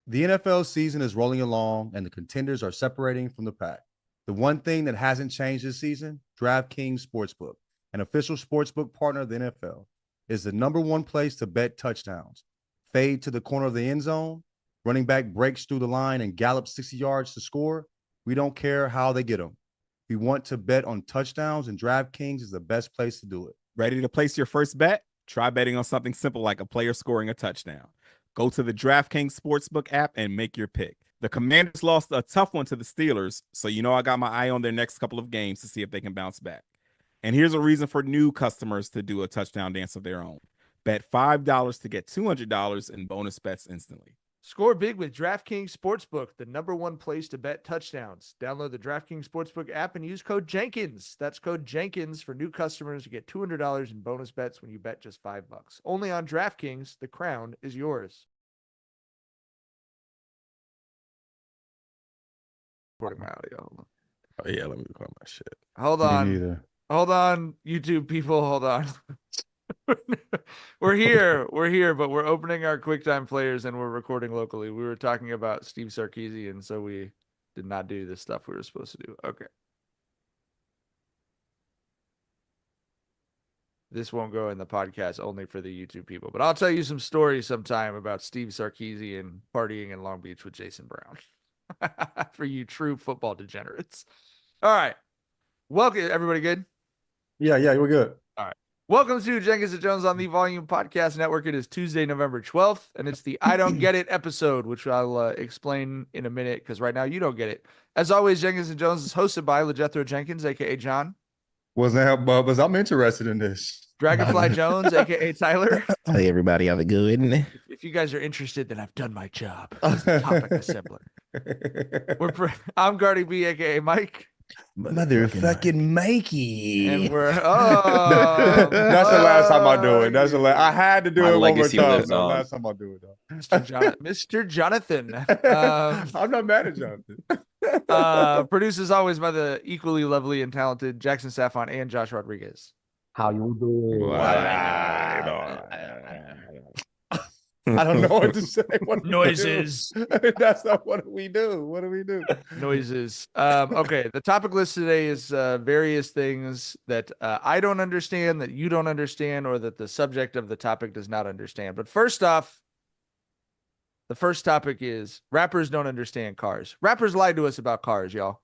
The NFL season is rolling along and the contenders are separating from the pack. The one thing that hasn't changed this season, DraftKings Sportsbook, an official sportsbook partner of the NFL, is the number one place to bet touchdowns. Fade to the corner of the end zone, running back breaks through the line and gallops 60 yards to score. We don't care how they get them. We want to bet on touchdowns, and DraftKings is the best place to do it. Ready to place your first bet? Try betting on something simple like a player scoring a touchdown. Go to the DraftKings Sportsbook app and make your pick. The Commanders lost a tough one to the Steelers, so I got my eye on their next couple of games to see if they can bounce back. And here's a reason for new customers to do a touchdown dance of their own. Bet $5 to get $200 in bonus bets instantly. Score big with DraftKings Sportsbook, the number one place to bet touchdowns. Download the DraftKings Sportsbook app and use code Jenkins. That's code Jenkins for new customers to get $200 in bonus bets when you bet just $5. Only on DraftKings, the crown is yours. Recording my audio. Oh, yeah, let me record my shit. Hold on, YouTube people. Hold on. We're here, but we're opening our QuickTime players and we're recording locally. We were talking about Steve Sarkisian, so we did not do the stuff we were supposed to do. Okay. This won't go in the podcast, only for the YouTube people, but I'll tell you some stories sometime about Steve Sarkisian partying in Long Beach with Jason Brown. For you true football degenerates. All right. Welcome, everybody good? Yeah, we're good. All right. Welcome to Jenkins and Jones on the Volume Podcast Network. It is Tuesday, November 12th, and it's the I Don't Get It episode, which I'll explain in a minute because right now you don't get it. As always, Jenkins and Jones is hosted by LaJethro Jenkins, a.k.a. John. What's that, Bubba's? I'm interested in this. Dragonfly Jonez, a.k.a. Tyler. Hey, everybody, have a good. If you guys are interested, then I've done my job as a topic assembler. I'm Guardy B, a.k.a. Mike. Motherfucking Mikey. And we're that's the last time I do it. I had to do it one more time. That's the last time I do it, though. Mr. Jonathan. I'm not mad at Jonathan. Produced as always by the equally lovely and talented Jackson Saffon and Josh Rodriguez. How you doing? I don't know what to say. Noises. That's not what we do. What do we do? Noises. Okay. The topic list today is various things that I don't understand, that you don't understand, or that the subject of the topic does not understand. But first off, the first topic is rappers don't understand cars. Rappers lied to us about cars, y'all.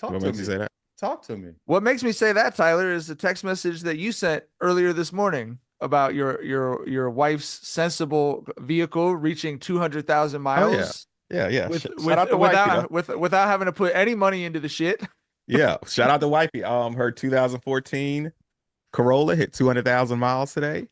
What makes you say that? Talk to me. What makes me say that, Tyler, is the text message that you sent earlier this morning about your wife's sensible vehicle reaching 200,000 miles. Oh, yeah. Without having to put any money into the shit. Yeah. Shout out to wifey. Her 2014 Corolla hit 200,000 miles today.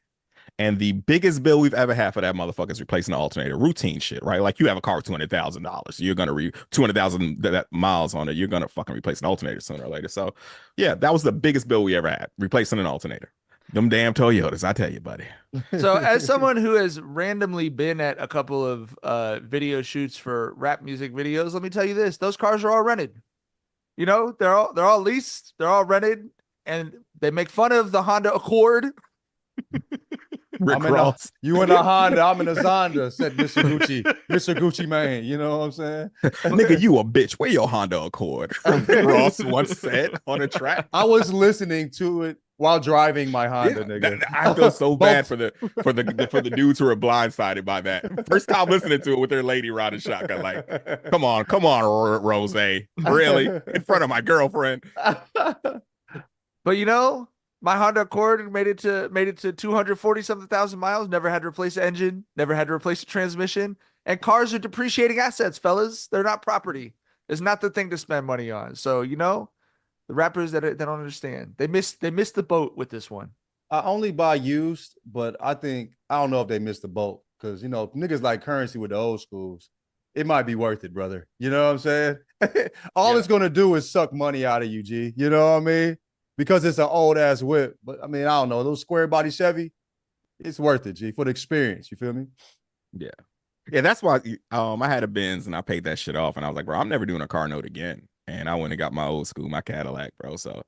And the biggest bill we've ever had for that motherfucker is replacing the alternator. Routine shit, right? Like you have a car with $200,000. You're going to 200,000 miles on it. You're going to fucking replace an alternator sooner or later. So yeah, that was the biggest bill we ever had, replacing an alternator. Them damn Toyotas, I tell you, buddy. So as someone who has randomly been at a couple of video shoots for rap music videos, let me tell you this, those cars are all rented. You know, they're all leased, they're all rented, and they make fun of the Honda Accord. You in a Honda, I'm in a Zonda, said Mr. Gucci man. You know what I'm saying? Nigga, you a bitch. Where your Honda Accord? Ross once said on a track. I was listening to it while driving my Honda, nigga. I feel so bad for the dudes who are blindsided by that. First time listening to it with their lady riding shotgun, like, come on, Rose, really in front of my girlfriend. But you know, my Honda Accord made it to 240-something thousand miles. Never had to replace the engine. Never had to replace the transmission. And cars are depreciating assets, fellas. They're not property. It's not the thing to spend money on. So you know, the rappers that don't understand, they missed the boat with this one. I only buy used, but I don't know if they missed the boat because you know niggas like currency with the old schools. It might be worth it, brother. You know what I'm saying? All it's gonna do is suck money out of you, G. You know what I mean? Because it's an old ass whip. But I mean, I don't know. Those square body Chevy, it's worth it, G, for the experience. You feel me? Yeah. Yeah, that's why I had a Benz and I paid that shit off. And I was like, bro, I'm never doing a car note again. And I went and got my old school, my Cadillac, bro. So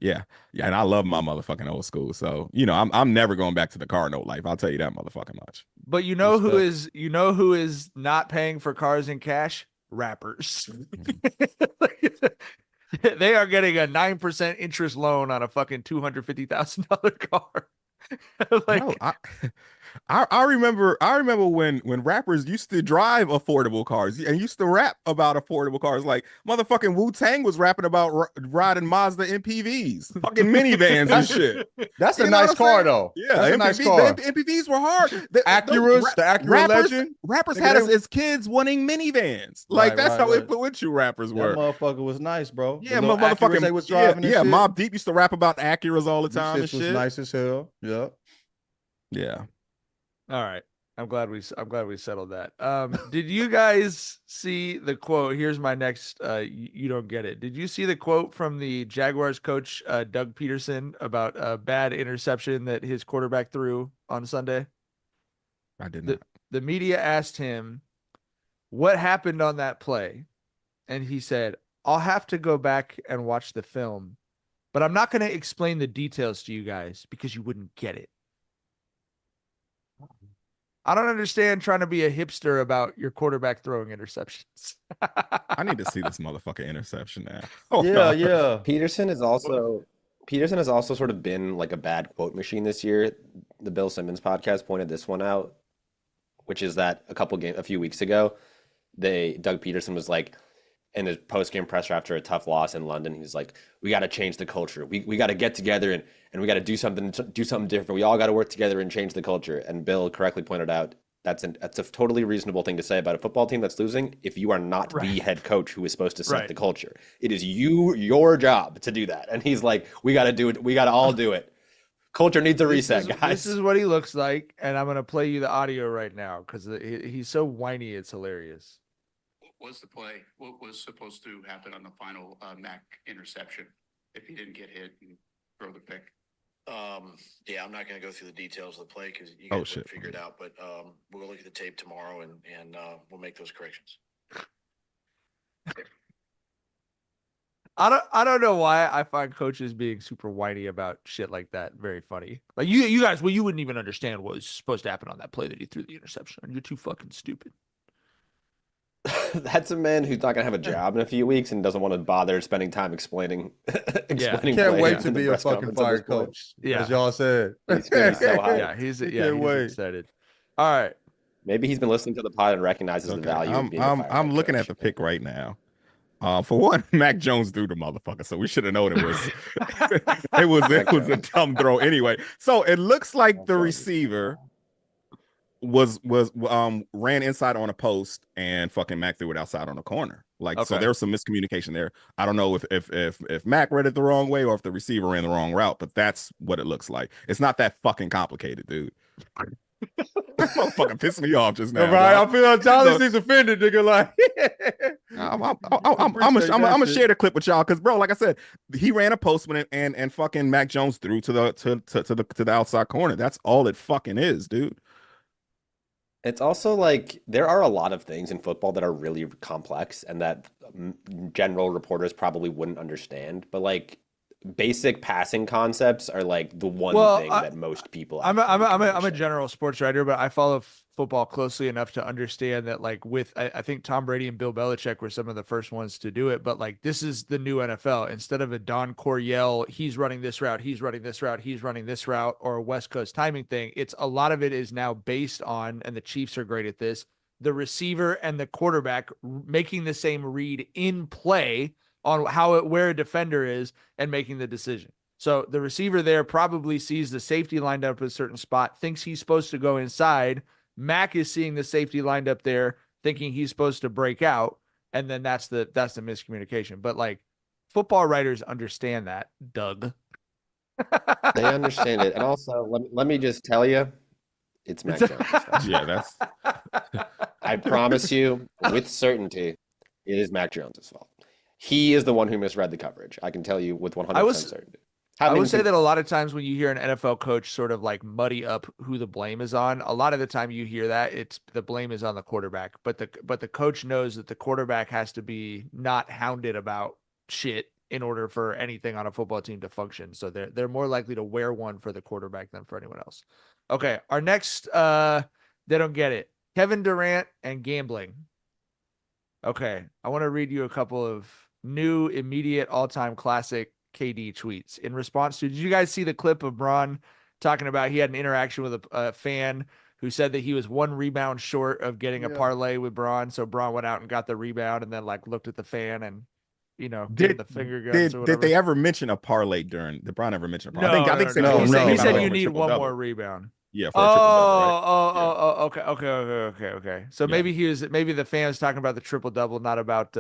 Yeah, yeah, and I love my motherfucking old school. So I'm never going back to the car note life. I'll tell you that motherfucking much. But you know who is not paying for cars in cash? Rappers. They are getting a 9% interest loan on a fucking $250,000 car. Like, No, I remember when rappers used to drive affordable cars and used to rap about affordable cars. Like motherfucking Wu-Tang was rapping about riding Mazda MPVs, fucking minivans and shit. That's You a know what nice I'm car, saying? though. Yeah, That's a MPV, nice car. The MPVs were hard. Acuras, the Acura Legend. Rappers Nigga, had us they- as kids wanting minivans. Like Right, that's right, how right. influential rappers That were. motherfucker was nice, bro. Yeah, The little Acuras motherfucking they was driving and shit. Mobb Deep used to rap about Acuras all the Them time and shits was shit. nice as hell. Yep. Yeah. all right. I'm glad we settled that. Did you guys see the quote? Here's my next you don't get it. Did you see the quote from the Jaguars coach Doug Peterson about a bad interception that his quarterback threw on Sunday? I did not. The media asked him what happened on that play, and he said, "I'll have to go back and watch the film, but I'm not going to explain the details to you guys because you wouldn't get it." I don't understand trying to be a hipster about your quarterback throwing interceptions. I need to see this motherfucking interception now. Oh, Yeah, no. yeah. Peterson has also sort of been like a bad quote machine this year. The Bill Simmons podcast pointed this one out, which is that a few weeks ago, Doug Peterson was like in his post-game presser after a tough loss in London, he's like, "We got to change the culture. We got to get together and we got to do something different. We all got to work together and change the culture." And Bill correctly pointed out that's a totally reasonable thing to say about a football team that's losing if you are not the head coach who is supposed to set the culture. It is your job to do that. And he's like, "We got to do it. We got to all do it. Culture needs a reset, guys." This is what he looks like, and I'm going to play you the audio right now because he's so whiny, it's hilarious. What was the play? What was supposed to happen on the final Mac interception if he didn't get hit and throw the pick? Yeah, I'm not going to go through the details of the play because you guys will figure it out. But we'll look at the tape tomorrow and we'll make those corrections. I don't know why I find coaches being super whiny about shit like that very funny. Like you guys, you wouldn't even understand what was supposed to happen on that play that he threw the interception. You're too fucking stupid. That's a man who's not going to have a job in a few weeks and doesn't want to bother spending time explaining. Can't wait to be a fucking fire coach. Yeah, as y'all said. He's gonna be so high. Yeah, he's wait. excited. All right. Maybe he's been listening to the pod and recognizes the value of being a fire I'm looking coach. at the pick right now. For one, Mac Jones threw the motherfucker, so we should have known it was it was a dumb throw anyway. So it looks like the receiver was ran inside on a post and fucking Mac threw it outside on a corner. So there was some miscommunication there. I don't know if Mac read it the wrong way or if the receiver ran the wrong route, but that's what it looks like. It's not that fucking complicated, dude. That motherfucker pissed me off just now. Right, I feel like Charlie seems offended, nigga. Like, I'm gonna share the clip with y'all because, bro, like I said, he ran a postman and fucking Mac Jones threw to the outside corner. That's all it fucking is, dude. It's also like there are a lot of things in football that are really complex and that general reporters probably wouldn't understand. But like basic passing concepts are like the one thing that most people. I'm a general sports writer, but I follow football closely enough to understand that like I think Tom Brady and Bill Belichick were some of the first ones to do it, but like this is the new NFL. Instead of a Don Coryell, he's running this route, he's running this route, he's running this route, or a West Coast timing thing. It's a lot of it is now based on, and the Chiefs are great at this, the receiver and the quarterback making the same read in play on where a defender is and making the decision. So the receiver there probably sees the safety lined up at a certain spot, thinks he's supposed to go inside. Mac is seeing the safety lined up there, thinking he's supposed to break out, and then that's the miscommunication. But like football writers understand that, Doug. They understand it, and also let me just tell you, it's Mac Jones. Yeah, that's. I promise you, with certainty, it is Mac Jones' fault. He is the one who misread the coverage. I can tell you with 100% certainty. I would say that a lot of times when you hear an NFL coach sort of like muddy up who the blame is on, a lot of the time you hear that it's the blame is on the quarterback, but the coach knows that the quarterback has to be not hounded about shit in order for anything on a football team to function. So they're more likely to wear one for the quarterback than for anyone else. Okay, our next they don't get it. Kevin Durant and gambling. Okay, I want to read you a couple of new immediate all-time classic KD tweets in response to. Did you guys see the clip of Bron talking about he had an interaction with a fan who said that he was 1 rebound short of getting a parlay with Bron? So Bron went out and got the rebound and then like looked at the fan and gave the finger guns. Did they ever mention a parlay during? Did Bron ever mention a parlay? No, I think he said you need one more rebound. Yeah. For a triple-double, right? Okay. So maybe the fan was talking about the triple double, not about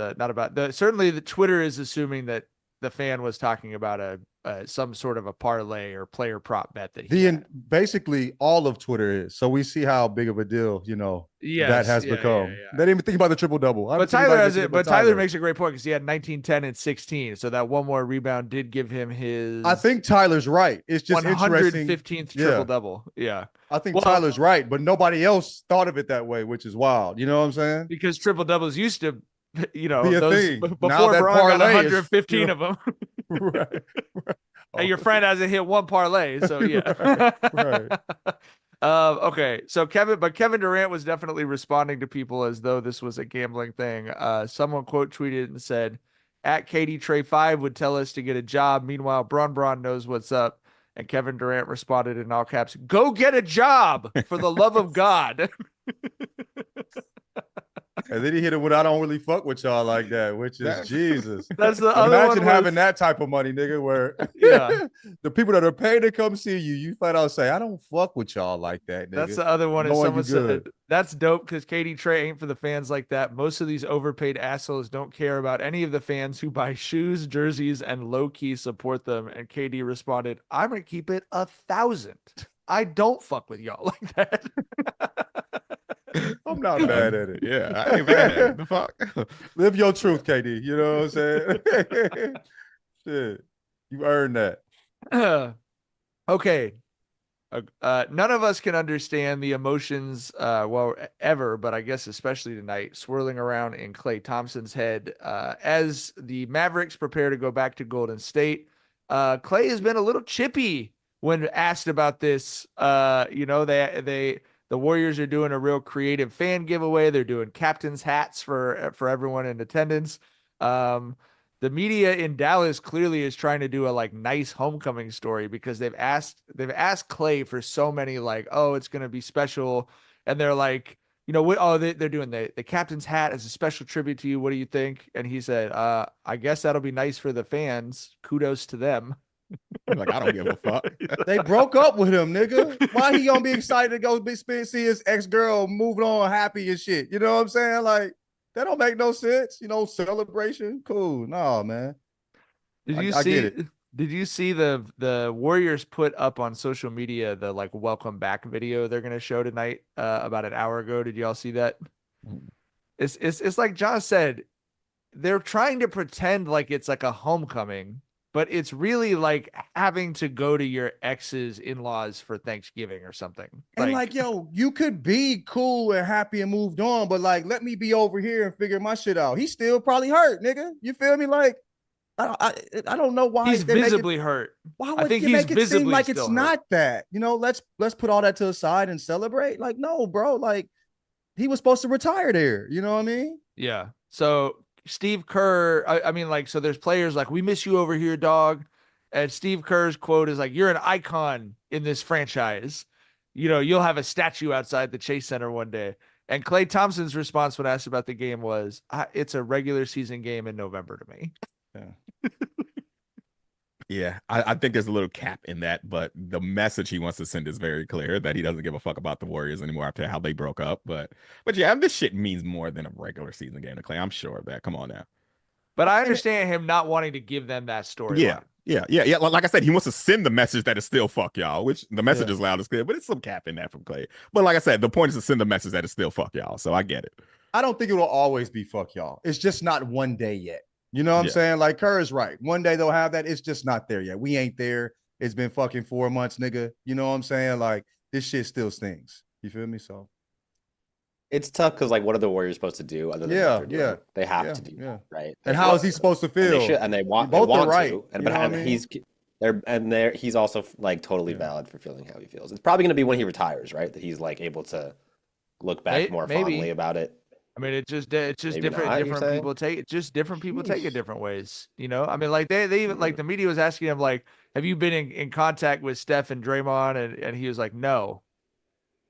certainly the Twitter is assuming that the fan was talking about some sort of a parlay or player prop bet that basically all of Twitter is. So we see how big of a deal, that has become. Yeah. They didn't even think about the triple double. But Tyler has it. But Tyler makes a great point because he had 19, 10, and 16. So that one more rebound did give him his. I think Tyler's right. It's just 115th triple double. Yeah. I think Tyler's right, but nobody else thought of it that way, which is wild. You know what I'm saying? Because triple doubles used to, be a thing. Before Bron got 115 of them. Right. And your friend hasn't hit one parlay, so yeah. Right. Okay, so Kevin Durant was definitely responding to people as though this was a gambling thing. Someone quote tweeted and said, "At KD Trey 5 would tell us to get a job. Meanwhile, Bron knows what's up." And Kevin Durant responded in all caps, "Go get a job for the love of God." And then he hit it with, "I don't really fuck with y'all like that," which is Jesus. That's the other one. Imagine having that type of money, nigga, where the people that are paid to come see you flat out say, "I don't fuck with y'all like that," nigga. That's the other one. And someone said, "That's dope because KD Trey ain't for the fans like that. Most of these overpaid assholes don't care about any of the fans who buy shoes, jerseys, and low-key support them." And KD responded, "I'm going to keep it 1,000. I don't fuck with y'all like that." I'm not bad at it. Yeah, I ain't bad at it. The fuck? Live your truth, KD. You know what I'm saying? Shit. You earned that. Okay. None of us can understand the emotions, ever, but I guess especially tonight, swirling around in Klay Thompson's head as the Mavericks prepare to go back to Golden State. Klay has been a little chippy when asked about this. The Warriors are doing a real creative fan giveaway. They're doing captain's hats for everyone in attendance. The media in Dallas clearly is trying to do a nice homecoming story because they've asked Klay for so many it's going to be special, and they're like, they're doing the captain's hat as a special tribute to you. What do you think? And he said, I guess that'll be nice for the fans. Kudos to them. I don't give a fuck. They broke up with him, nigga. Why he gonna be excited to go see his ex-girl moving on happy and shit? You know what I'm saying? Like, that don't make no sense. Celebration. Cool. No, man. Did you see the Warriors put up on social media the welcome back video they're gonna show tonight about an hour ago? Did y'all see that? It's like John said, they're trying to pretend like it's like a homecoming. But it's really like having to go to your ex's in-laws for Thanksgiving or something. And you could be cool and happy and moved on, but let me be over here and figure my shit out. He's still probably hurt, nigga. You feel me? I don't know why he's visibly hurt. Why would you make it seem like it's not that? Let's put all that to the side and celebrate. No, bro. He was supposed to retire there. You know what I mean? Yeah. So Steve Kerr, so there's players we miss you over here, dog. And Steve Kerr's quote is you're an icon in this franchise. You'll have a statue outside the Chase Center one day. And Klay Thompson's response when asked about the game was, it's a regular season game in November to me. Yeah. Yeah, I think there's a little cap in that, but the message he wants to send is very clear that he doesn't give a fuck about the Warriors anymore after how they broke up. But yeah, this shit means more than a regular season game to Klay. I'm sure of that. Come on now. But I understand him not wanting to give them that story. Yeah. Like I said, he wants to send the message that it's still fuck y'all, which the message is loud and clear, but it's some cap in that from Klay. But like I said, the point is to send the message that it's still fuck y'all. So I get it. I don't think it will always be fuck y'all. It's just not one day yet. You know what I'm saying? Kerr is right. One day they'll have that. It's just not there yet. We ain't there. It's been fucking 4 months, nigga. You know what I'm saying? This shit still stings. You feel me? So It's tough because like, what are the Warriors supposed to do other than what they're doing? They have to do that, right? And how is he supposed to feel? And they want both are right. to. And he's also like totally valid for feeling how he feels. It's probably going to be when he retires, right? That he's like able to look back more fondly about it. I mean, it's just different people take it. Just different people take it different ways. You know, I mean, like they even like the media was asking him like, have you been in contact with Steph and Draymond? And he was like, no.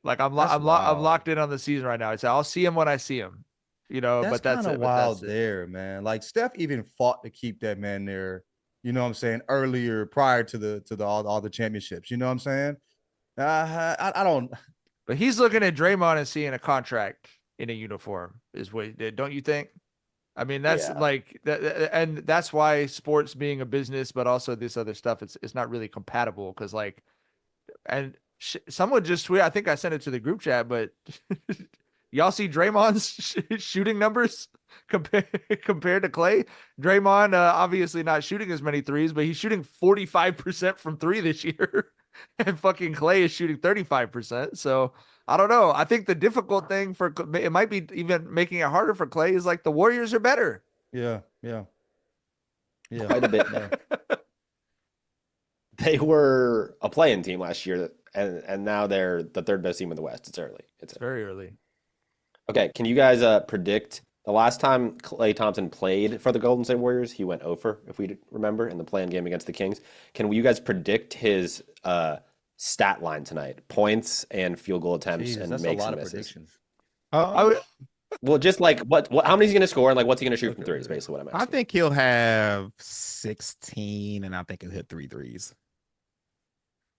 Like I'm locked in on the season right now. I said I'll see him when I see him. You know, that's but that's kind of wild there, man. Like Steph even fought to keep that man there. You know what I'm saying? Earlier, prior to all the championships. You know what I'm saying? I don't. But he's looking at Draymond and seeing a contract in a uniform. Is what don't you think? I mean, that's like that, and that's why sports being a business, but also this other stuff, it's not really compatible because like, and someone just tweeted. I think I sent it to the group chat, but y'all see Draymond's shooting numbers compared to Klay? Draymond obviously not shooting as many threes, but he's shooting 45% from three this year, and fucking Klay is shooting 35%. So I don't know. I think the difficult thing for it might be even making it harder for Klay is like the Warriors are better. Yeah. Quite a bit. They were a play-in team last year, and now they're the third best team in the West. It's early. It's very early. Okay, can you guys predict the last time Klay Thompson played for the Golden State Warriors? He went over, if we remember, in the play-in game against the Kings. Can you guys predict his stat line tonight? Points and field goal attempts and makes and misses. Well, just like what how many is he going to score and like what's he going to shoot from three is basically what I'm asking. I think he'll have 16 and I think he'll hit 3 threes.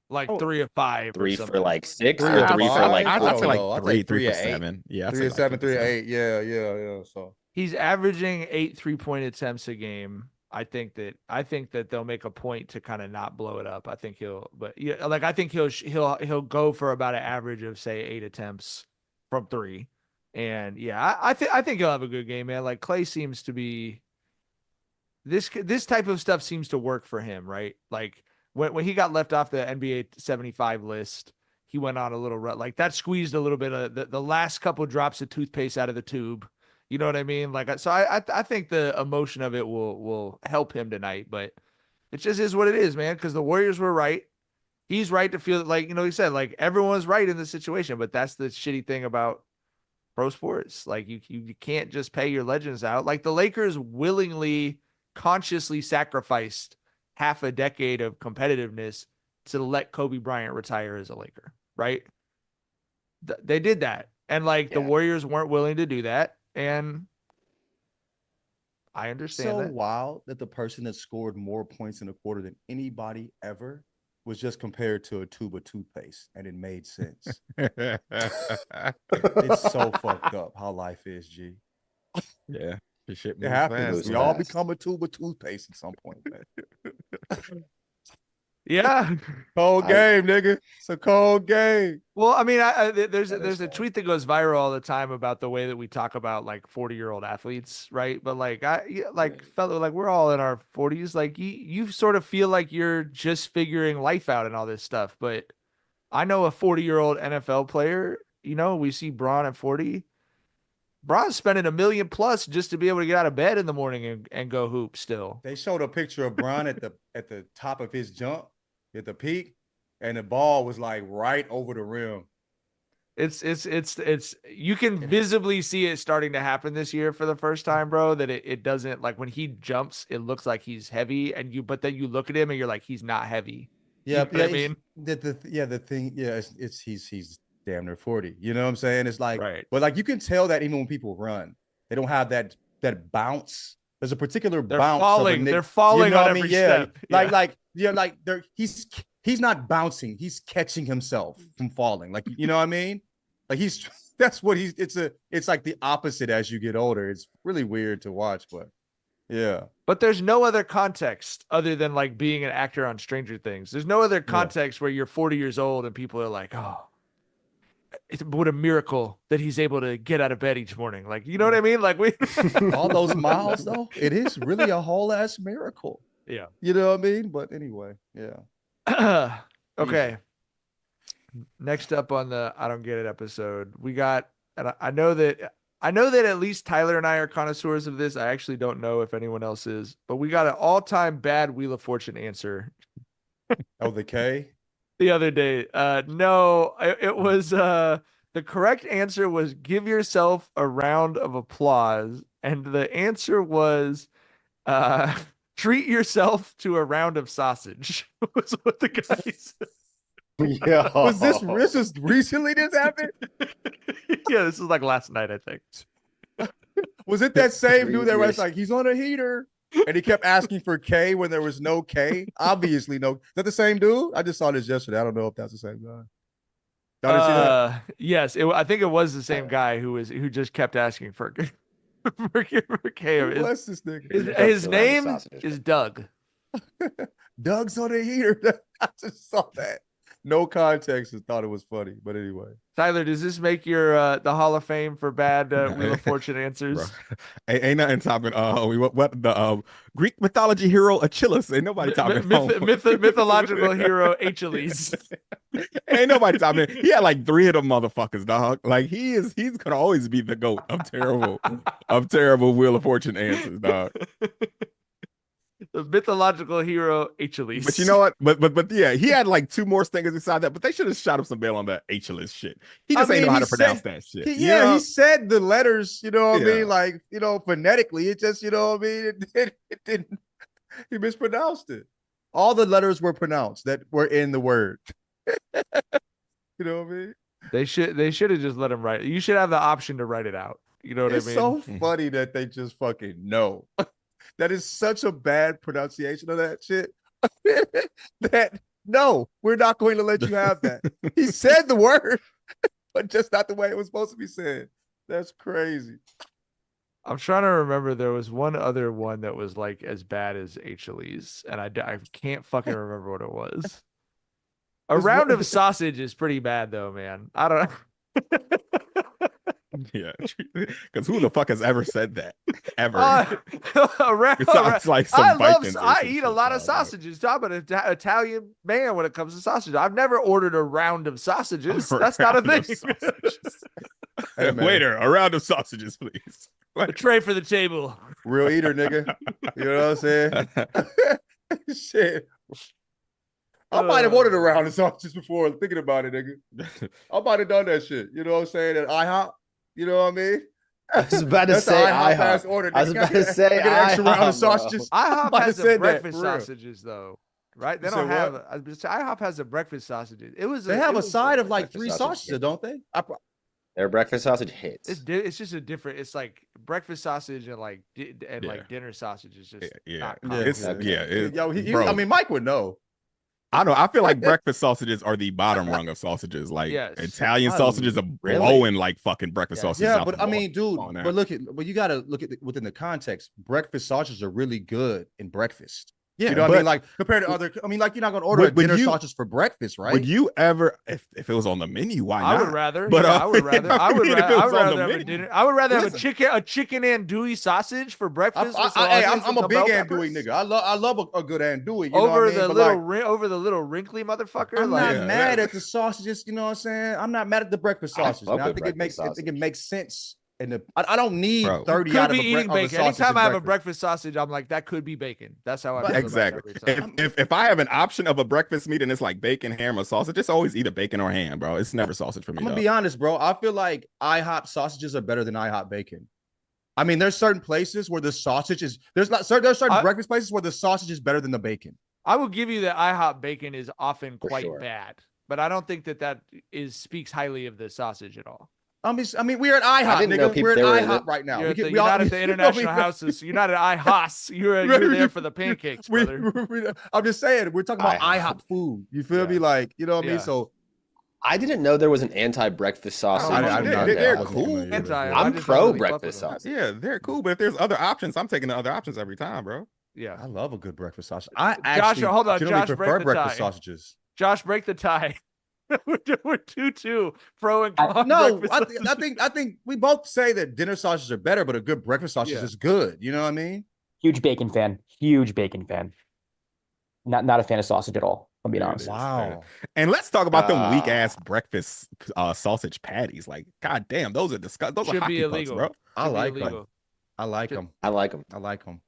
Like 3 of 5. 3 for like 6 or 3 for like I'd say like 3 for 7. Yeah, 3 for 7, 3 for 8. Yeah. So he's averaging 8 3-point attempts a game. I think that they'll make a point to kind of not blow it up. I think he'll go for about an average of say 8 attempts from 3. And yeah, I think he'll have a good game, man. Like Klay seems to be this type of stuff seems to work for him, right? Like when he got left off the NBA 75 list, he went on a little run. Like that squeezed a little bit of the last couple drops of toothpaste out of the tube. You know what I mean? Like, so I think the emotion of it will help him tonight, but it just is what it is, man. Because the Warriors were right. He's right to feel like, you know, he said like everyone's right in the situation, but that's the shitty thing about pro sports. Like you can't just pay your legends out. Like the Lakers willingly, consciously sacrificed half a decade of competitiveness to let Kobe Bryant retire as a Laker, right? They did that. And like the Warriors weren't willing to do that. And I understand that. So wild that the person that scored more points in a quarter than anybody ever was just compared to a tube of toothpaste, and it made sense. It's so fucked up how life is, G. Yeah. It happens. We all become a tube of toothpaste at some point, man. Yeah. Cold game, nigga. It's a cold game. Well, I mean, there's a tweet that goes viral all the time about the way that we talk about like 40-year-old athletes, right? But like fellow, like we're all in our 40s. Like you sort of feel like you're just figuring life out and all this stuff. But I know a 40-year-old NFL player, you know, we see Braun at 40. Braun's spending $1 million plus just to be able to get out of bed in the morning and go hoop still. They showed a picture of Braun at the top of his jump at the peak, and the ball was like right over the rim. It's you can visibly see it starting to happen this year for the first time, bro, that it doesn't, like when he jumps, it looks like he's heavy, but then you look at him and you're like, he's not heavy. Yeah, you know what I mean? He's damn near 40. You know what I'm saying? It's like, right. But like you can tell that even when people run, they don't have that bounce. There's a particular bounce. They're falling, you know on every step. He's not bouncing. He's catching himself from falling. Like, you know what I mean? Like it's like the opposite as you get older. It's really weird to watch, but yeah. But there's no other context other than like being an actor on Stranger Things. There's no other context where you're 40 years old and people are like, oh, what a miracle that he's able to get out of bed each morning. Like, you know what I mean? Like all those miles though, it is really a whole ass miracle. Yeah. You know what I mean? But anyway, yeah. Okay. Next up on the I Don't Get It episode, we got and I know that at least Tyler and I are connoisseurs of this. I actually don't know if anyone else is, but we got an all-time bad Wheel of Fortune answer. Oh, the K? The other day. No, it was the correct answer was give yourself a round of applause. And the answer was treat yourself to a round of sausage. Was what the guy said. Yeah. Was this recently this happened? Yeah, this was like last night, I think. Was it that same dude that was like, he's on a heater? And he kept asking for K when there was no K. Obviously, no. Is that the same dude? I just saw this yesterday. I don't know if that's the same guy. Y'all didn't see that? Yes, I think it was the same guy who just kept asking for K. What's this nigga? His name is Doug. Doug's on the heater. I just saw that. No context and thought it was funny. But anyway. Tyler, does this make your the Hall of Fame for bad Wheel of Fortune answers? Ain't nothing topping what the Greek mythology hero Achilles. Ain't nobody topping mythological hero Achilles. Ain't nobody topping. He had like 3 of them motherfuckers, dog. Like he's gonna always be the GOAT of terrible Wheel of Fortune answers, dog. The mythological hero Achilles. But you know what? But yeah, he had like 2 more stingers beside that. But they should have shot him some bail on that Achilles shit. He just ain't know how to pronounce that shit. He said the letters, you know what I mean? Like, you know, phonetically, it just, you know what I mean? It didn't. He mispronounced it. All the letters were pronounced that were in the word. You know what I mean? They should have just let him write it. You should have the option to write it out. You know what I mean? It's so funny that they just fucking know. That is such a bad pronunciation of that shit. That no, we're not going to let you have that. He said the word, but just not the way it was supposed to be said. That's crazy. I'm trying to remember. There was one other one that was like as bad as Achilles, and I can't fucking remember what it was. A round of sausage is pretty bad though, man. I don't know. Yeah, because who the fuck has ever said that? Ever? Besides, like some I eat a lot of sausages. I'm an Italian man when it comes to sausages. I've never ordered a round of sausages. That's not a thing. Hey, waiter, a round of sausages, please. A tray for the table. Real eater, nigga. You know what I'm saying? Shit. I might have ordered a round of sausages before thinking about it, nigga. I might have done that shit. You know what I'm saying? At IHOP. You know what I mean? I was about to say IHOP. Order. I was about to say an extra round of sausages. IHOP has the breakfast sausages, though, right? They don't have. IHOP has the breakfast sausages. They have a side of like 3 sausages, don't they? Their breakfast sausage hits. It's just a different. It's like breakfast sausage and like dinner sausage is just I mean, Mike would know. I know. I feel like breakfast sausages are the bottom rung of sausages. Like Italian sausages are blowing like fucking breakfast sausages. Yeah, but I mean, dude, but you got to look at within the context. Breakfast sausages are really good in breakfast. Yeah, you know what I mean? Like compared to other, I mean, like you're not gonna order a dinner sausage for breakfast, right? Would you ever, if it was on the menu, why not? I would rather. But I would rather. I would rather have a dinner. I would rather have a chicken andouille sausage for breakfast. I'm a big andouille nigga. I love a good andouille. Over the little wrinkly motherfucker. I'm not mad at the sausages. You know what I'm saying? I'm not mad at the breakfast sausage. I think it makes sense. And I don't need 30 out of a bacon. Anytime I have a breakfast sausage, I'm like, that could be bacon. That's how I feel. Exactly. If I have an option of a breakfast meat and it's like bacon, ham, or sausage, just always eat a bacon or ham, bro. It's never sausage for me. I'm gonna be honest, bro. I feel like IHOP sausages are better than IHOP bacon. I mean, there's certain places where the sausage is there's certain breakfast places where the sausage is better than the bacon. I will give you that IHOP bacon is often quite bad, but I don't think that speaks highly of the sausage at all. I mean, we're at IHOP, nigga. We're at IHOP right now. You're not at the International Houses. You're not at IHOS. You're there for the pancakes, brother. I'm just saying, we're talking about IHOP food. You feel me? Like, you know what I mean? So I didn't know there was an anti-breakfast sausage. They're cool. I'm pro breakfast sausage. Yeah, they're cool. But if there's other options, I'm taking the other options every time, bro. Yeah, I love a good breakfast sausage. I actually prefer breakfast sausages. Josh, break the tie. We're 2-2 pro and con. No, I think we both say that dinner sausages are better, but a good breakfast sausage is good. You know what I mean? Huge bacon fan. Not a fan of sausage at all. I'll be honest. Wow. And let's talk about them weak ass breakfast sausage patties. Like, god damn, those are disgusting. Those Should are be hockey pucks, illegal. bro. I Should be like them. illegal. I like them. I like them. I like them.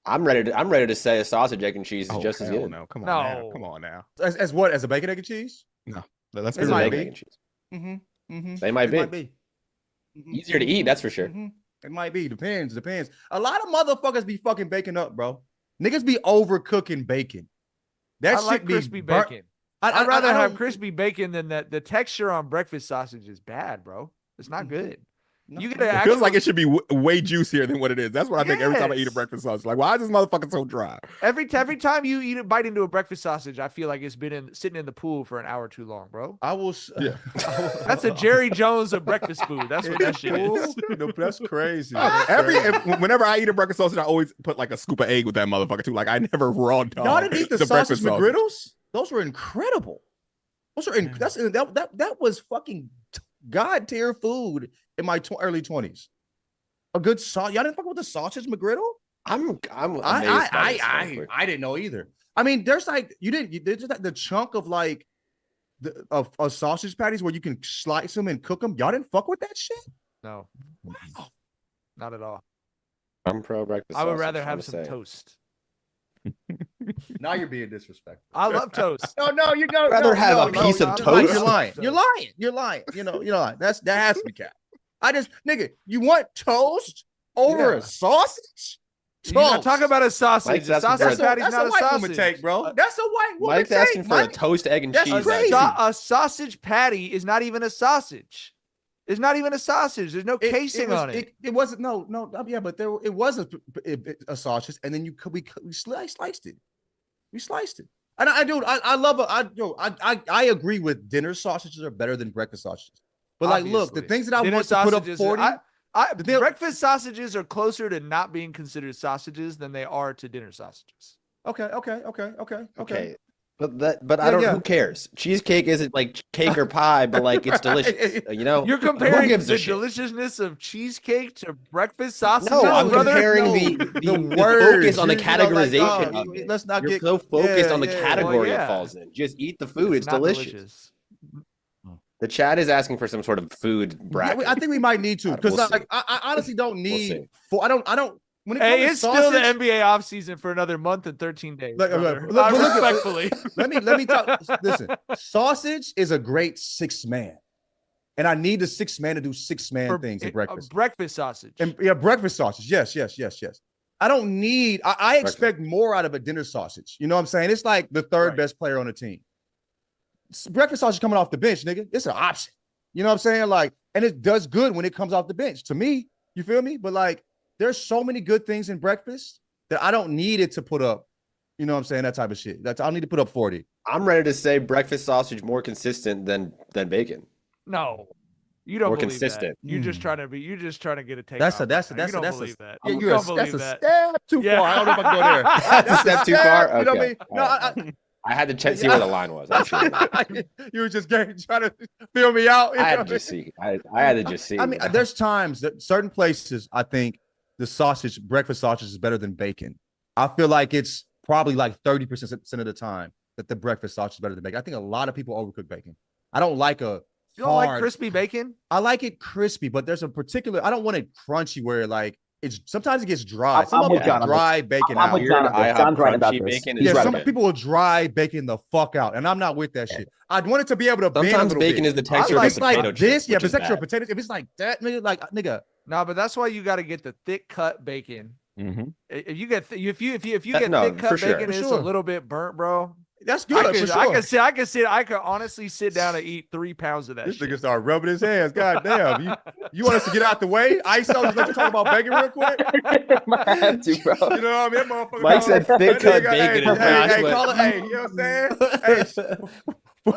I'm ready to say a sausage, egg, and cheese is just as good. No, come on No. now. Come on now. As what? As a bacon, egg, and cheese? Let's be It's might real. bacon, be. egg, and cheese. Mm-hmm. They might be. Easier to eat, that's for sure. It might be. Depends. A lot of motherfuckers be fucking baking up, bro. Niggas be overcooking bacon. That I shit like be crispy burnt. bacon. I I'd rather have don't- crispy bacon than that. The texture on breakfast sausage is bad, bro. It's not good. No. You It get It feels like it should be way juicier than what it is. That's what I think every time I eat a Yes. breakfast sausage. Like, why is this motherfucker so dry? every time you eat a bite into a breakfast sausage, I feel like it's been sitting in the pool for an hour too long, bro. I will. Yeah. That's a Jerry Jones of breakfast food. That's what that shit is. No, that's crazy. Whenever I eat a breakfast sausage, I always put like a scoop of egg with that motherfucker too. Like, I never raw dog. Y'all didn't eat the sausage breakfast sausage. McGriddles? Those were incredible. Those were that was fucking god tier food in my early 20s. A good sauce. Y'all didn't fuck with the sausage McGriddle? I'm amazed by this, honestly. I didn't know either. I mean, there's like there's like the chunk of like of sausage patties where you can slice them and cook them. Y'all didn't fuck with that shit? No, Wow. not at all. I'm pro breakfast. I would sausage, rather I'm have gonna some say. toast. Now you're being disrespectful. I love toast. No, you don't. Rather have a piece of toast? You're lying. You're lying. You know, you're lying. That has to be cap. Nigga, you want toast over a sausage? You're not talking about a sausage. Mike, A that's sausage a- patty's That's not a a white sausage. woman take, bro. That's a white woman Mike's take. asking for Mike. a toast, egg, and That's cheese. crazy. actually. A sausage patty is not even a sausage. It's not even a sausage. There's no casing on it. It wasn't. No. Yeah, but it was a sausage, and then we sliced it. We sliced it. And I love it. I agree with dinner sausages are better than breakfast sausages. But like, look, the Obviously. things that I Dinner want to put up sausages 40. breakfast sausages are closer to not being considered sausages than they are to dinner sausages. Okay. Okay. But I don't. yeah. Who cares? Cheesecake isn't like cake or pie, but like it's delicious. You know. You're Who comparing gives a the shit? deliciousness of cheesecake to breakfast sausages, No, I'm brother. comparing the focus on the categorization of it. Let's not You're get so focused on the yeah. category Well, yeah. it falls in. Just eat the food. It's not delicious. The chat is asking for some sort of food bracket. I think we might need to because We'll see. I honestly don't need. see. I don't. When it Hey, comes it's to still the sausage, NBA offseason for another month and 13 days. Look, brother. look, look, Respectfully. let me talk. Listen, sausage is a great six man, and I need the six man to do six man things at breakfast. Breakfast sausage. And breakfast sausage. Yes. I don't need. I expect more out of a dinner sausage. You know what I'm saying? It's like the third best player on the team. Breakfast sausage coming off the bench, nigga. It's an option. You know what I'm saying? Like, and it does good when it comes off the bench. To me, you feel me? But like, there's so many good things in breakfast that I don't need it to put up. You know what I'm saying? That type of shit. I don't need to put up 40. I'm ready to say breakfast sausage more consistent than bacon. No. You don't More believe consistent. that. You're just trying to get a take. That's a You don't believe that. Yeah, You don't believe that's a that. step too Yeah. far. I don't know if I can go there. That's a step too far? You know what I Okay. mean? No, All I had to check, see where the line was. You were just trying to feel me out. You I know had to just see. I had to just see. I mean, there's times that certain places, I think the breakfast sausage is better than bacon. I feel like it's probably like 30% of the time that the breakfast sausage is better than bacon. I think a lot of people overcook bacon. I don't like You don't like crispy bacon? I like it crispy, but there's a particular, I don't want it crunchy where like sometimes it gets dry. Some people dry bacon out. John's right about this. Bacon Yeah, is some good. people will dry bacon the fuck out, and I'm not with that shit. I want it to be able to bend a Sometimes little bacon bit. is the texture If of it's a potato like chip, this, yeah, which if it's is texture of bad. potatoes, if it's like that, nigga, No, but that's why you got to get the thick cut bacon. Mm-hmm. If you get if you get No, thick cut for sure. bacon, For it's sure. a little bit burnt, bro. that's good. For sure. I could honestly sit down and eat 3 pounds of that. This shit. nigga started rubbing his hands. God damn. You want us to get out the way? ISO, just let you talk about bacon real quick. I had to, bro. You know what I mean? That motherfucker Mike said called- thick that cut nigga- bacon is hey, not call what- it, hey, you know what I'm saying?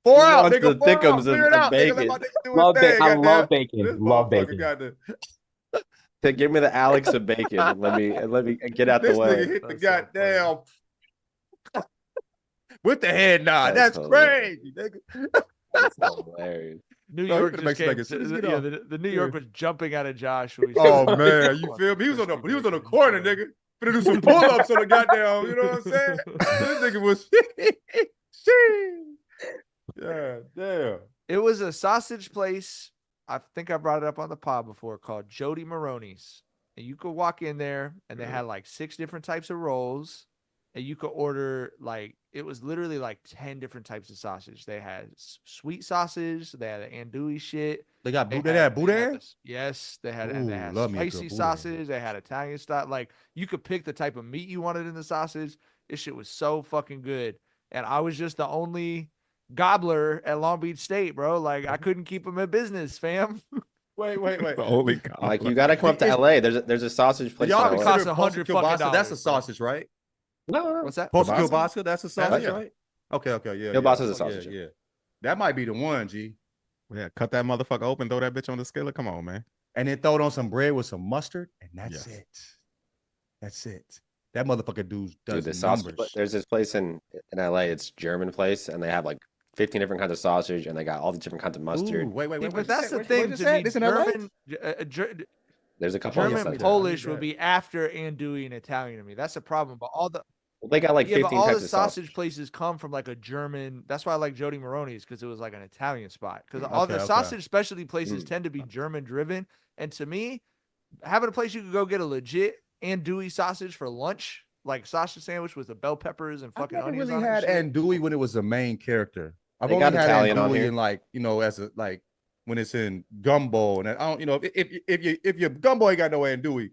Pour out, wants nigga. the Pour out. thickums Clear of it out. Nigga, bacon. let my nigga do his Love thing, bacon. I goddamn. love This bacon. Love motherfucker bacon. goddamn- Give me the Alex of bacon. And let me get out This the nigga way. hit the That's so goddamn with the head nod. That's That's hilarious. crazy, nigga. That's hilarious. New No, you York finna just make came. seconds. Let's get Yeah, off. the New York was jumping out of Josh. When he Oh said- man, you feel me? He was on the corner, nigga. Finna do some pull-ups on the goddamn, you know what I'm saying? This nigga was yeah, damn. It was a sausage place. I think I brought it up on the pod before, called Jody Maroney's. And you could walk in there and they had like 6 different types of rolls. And you could order like, it was literally like 10 different types of sausage. They had sweet sausage. They had andouille shit. They had boudin? Yes, they had love me a spicy good sausage. They had Italian style. Like, you could pick the type of meat you wanted in the sausage. This shit was so fucking good. And I was just the only gobbler at Long Beach State, bro. Like, I couldn't keep them in business, fam. Wait. The only Like, you got to come up to LA. There's a sausage place. Y'all in LA. cost consider $100 Postal fucking Kielbasa, that's a dollars, sausage, right? No. What's that? Postal Kielbasa? Kielbasa, that's a sausage, Yeah. right? Okay, yeah. Kielbasa's a sausage. Yeah. That might be the one, G. Yeah, cut that motherfucker open, throw that bitch on the skillet. Come on, man. And then throw it on some bread with some mustard, and Yes. That's it. That motherfucker does Dude, the numbers. sausage. There's this place in LA. It's German place, and they have like 15 different kinds of sausage, and they got all the different kinds of mustard. Ooh, wait. Yeah, What but you that's say? the thing. What To you say? me, This in LA? German, There's a couple. of German places. Polish I need would be after andouille and Italian to me. That's the problem. But all the They got like 15 all types the of sausage places come from like a German. That's why I like Jody Maroney's, because it was like an Italian spot. Because all the Okay. sausage specialty places tend to be German driven. And to me, having a place you could go get a legit andouille sausage for lunch, like sausage sandwich with the bell peppers and I fucking never onions really on it. had and shit. andouille when it was the main character. I've They only got had Italian on andouille here. in like, you know, as a like when it's in gumbo, and I don't, you know, if your gumbo ain't got no andouille,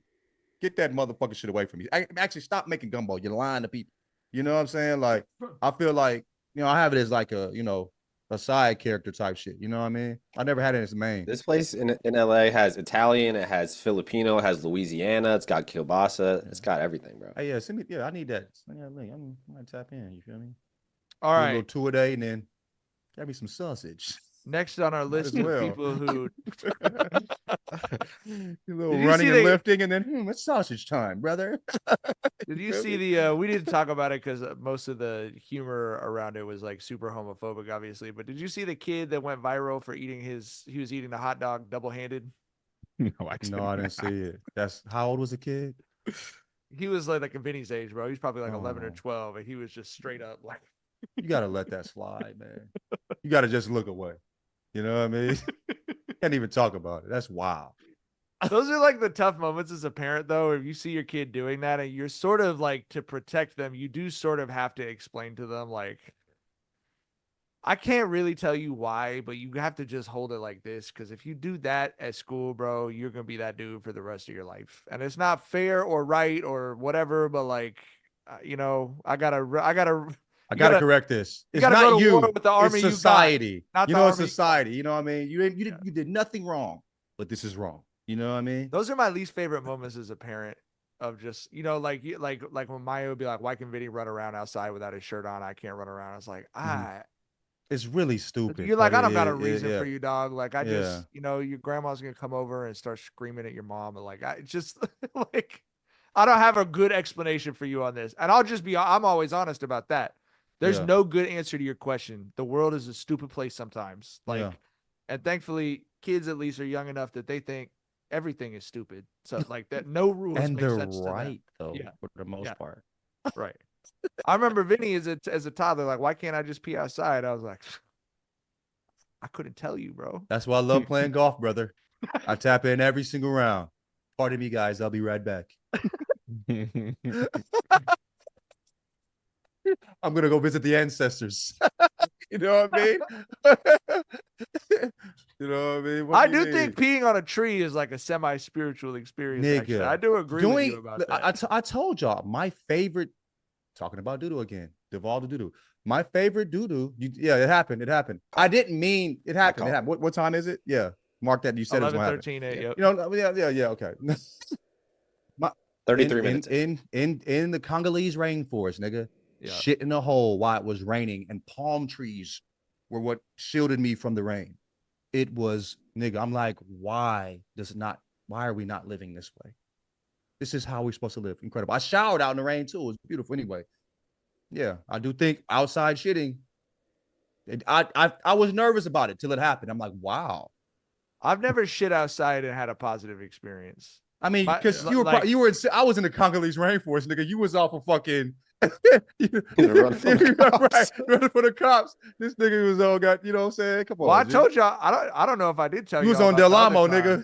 get that motherfucking shit away from me. I actually stop making gumbo. You're lying to people. You know what I'm saying? Like, I feel like, you know, I have it as like a, you know, a side character type shit. You know what I mean? I never had it as main. This place in LA has Italian, it has Filipino, it has Louisiana, it's got kielbasa, it's got everything, bro. Hey, yeah, send me. Yeah, I need that. Send me that link. I'm gonna tap in. You feel me? All Do a right. little 2 a day, and then got me some sausage. Next on our Might list as of well. people who A little Did you running see and the- lifting, and then it's sausage time, brother. did you feel see me? the we didn't talk about it because most of the humor around it was like super homophobic, obviously. But did you see the kid that went viral for he was eating the hot dog double-handed? No, I didn't. No, I didn't see it. That's how old was the kid? He was like a Vinny's age, bro. He's probably like 11 or Oh. 12, and he was just straight up like, You gotta let that slide, man. You gotta just look away. You know what I mean? Can't even talk about it. That's wild. those are like the tough moments as a parent, though. If you see your kid doing that, and you're sort of like, to protect them, you do sort of have to explain to them, like, I can't really tell you why, but you have to just hold it like this. Because if you do that at school, bro, you're gonna be that dude for the rest of your life, and it's not fair or right or whatever. But like, you know, I gotta gotta correct this. you It's gotta go not to you. war with the army It's you got, society. not You the know, it's army you society. You know what I mean? You did nothing wrong, but this is wrong. You know what I mean? Those are my least favorite moments as a parent, of just, you know, like when Maya would be like, why can Vinny run around outside without his shirt on? I can't run around. I was like, It's really stupid. you're like, but I don't got a it- reason yeah. for you, dog. Like, I just, Yeah. you know, your grandma's gonna come over and start screaming at your mom, and like, I just like, I don't have a good explanation for you on this. And I'm always honest about that. There's Yeah. no good answer to your question. The world is a stupid place sometimes. Like, Yeah. and thankfully, kids at least are young enough that they think everything is stupid. So like that, no rules And make they're sense to them. right though, Yeah. for the most Yeah. part. Right. I remember Vinny as a toddler, like, why can't I just pee outside? I was like, I couldn't tell you, bro. That's why I love playing golf, brother. I tap in every single round. Pardon me, guys. I'll be right back. I'm gonna go visit the ancestors. You know what I mean? You know what I mean? What I do you do think mean? peeing on a tree is like a semi-spiritual experience. Actually. Nigga, I do agree with you about that. I told y'all my favorite. Talking about doodoo again. Devolved to doodoo. My favorite doodoo. Yeah, it happened. It happened. I didn't mean it happened. It happened. What time is it? Yeah, mark that. You said it was 11:13. Yep. You know, yeah. Okay. 33 minutes. in the Congolese rainforest, nigga. Yeah. Shit in a hole while it was raining, and palm trees were what shielded me from the rain. It was, nigga. I'm like, why are we not living this way? This is how we're supposed to live. Incredible. I showered out in the rain too. It was beautiful anyway. Yeah, I do think outside shitting. I was nervous about it till it happened. I'm like, wow. I've never shit outside and had a positive experience. I mean, because you were in, I was in the Congolese rainforest, nigga. You was off of fucking. Running for the cops. Right, running for the cops. This nigga was all got, you know what I'm saying? Come on. Well, I told y'all, I don't know if I did tell you. He was on Del Amo, nigga.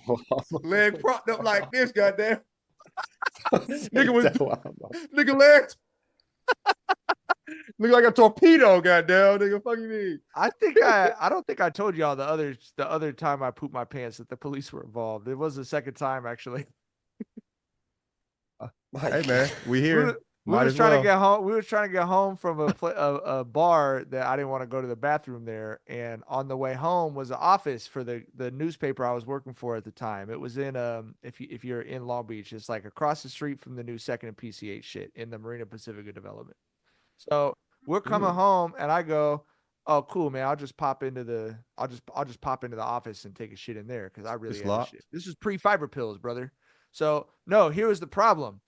Wow. Leg propped up like this, goddamn. Nigga Nigga legs. Look like a torpedo, goddamn. Nigga, fuck you mean? I don't think I told y'all the other time I pooped my pants that the police were involved. It was the second time actually. Hey man, we here. We was trying to get home. We were trying to get home from a bar that I didn't want to go to the bathroom there. And on the way home was an office for the newspaper I was working for at the time. It was in if you're in Long Beach, it's like across the street from the new Second and PCH shit in the Marina Pacifica development. So we're coming home and I go, oh cool man, I'll just pop into the office and take a shit in there because I really had shit. This is pre-fiber pills, brother. So no, here was the problem.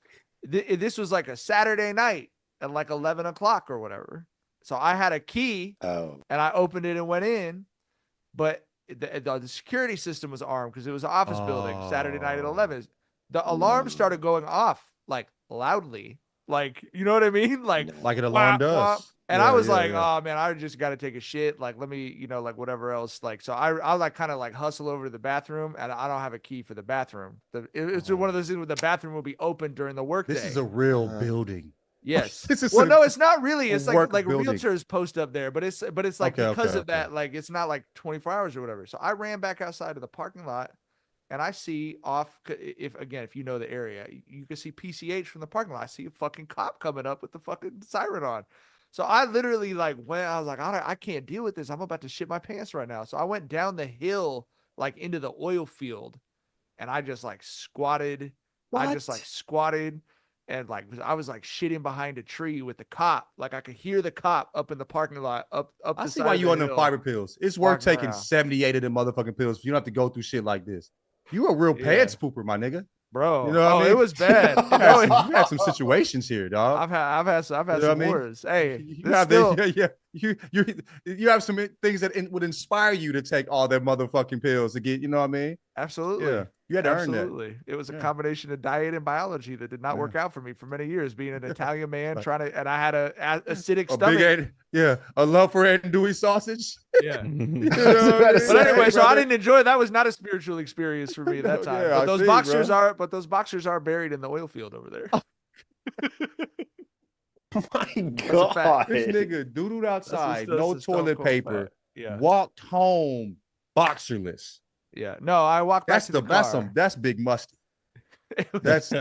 This was like a Saturday night at like 11 o'clock or whatever. So I had a key and I opened it and went in, but the security system was armed because it was an office building. Saturday night at 11. The alarm started going off like loudly. Like, you know what I mean? Like an alarm does. And I was like, oh man, I just got to take a shit. Like, let me, like whatever else. Like, so I like kind of like hustle over to the bathroom and I don't have a key for the bathroom. It's one of those things where the bathroom will be open during the workday. This is a real building. Yes. No, it's not really. It's like realtors post up there, but it's like because of that, like it's not like 24 hours or whatever. So I ran back outside of the parking lot and I see if you know the area, you can see PCH from the parking lot. I see a fucking cop coming up with the fucking siren on. So I literally I was like, I can't deal with this. I'm about to shit my pants right now. So I went down the hill, like into the oil field and I just like squatted. What? I just like squatted and like, I was like shitting behind a tree with the cop. Like I could hear the cop up in the parking lot up I the see side why of you the on them hill. fiber pills. It's worth taking 78 of them motherfucking pills. You don't have to go through shit like this. You a real pants pooper, my nigga. Bro, you know what I mean? It was bad. You had some situations here, dog. I've had some wars. Hey, you have you have some things that would inspire you to take all their motherfucking pills to get, you know what I mean? Absolutely. Yeah. You had to earn that. Absolutely. It was a combination of diet and biology that did not work out for me for many years. Being an Italian man and I had a acidic stomach. A love for andouille sausage. Yeah. But anyway, so I didn't enjoy it. That was not a spiritual experience for me that time. But those boxers are buried in the oil field over there. My God. This nigga doodled outside, no toilet paper. Yeah. Walked home boxerless. Yeah. No, I walked back to the car. That's big musty. That's 8.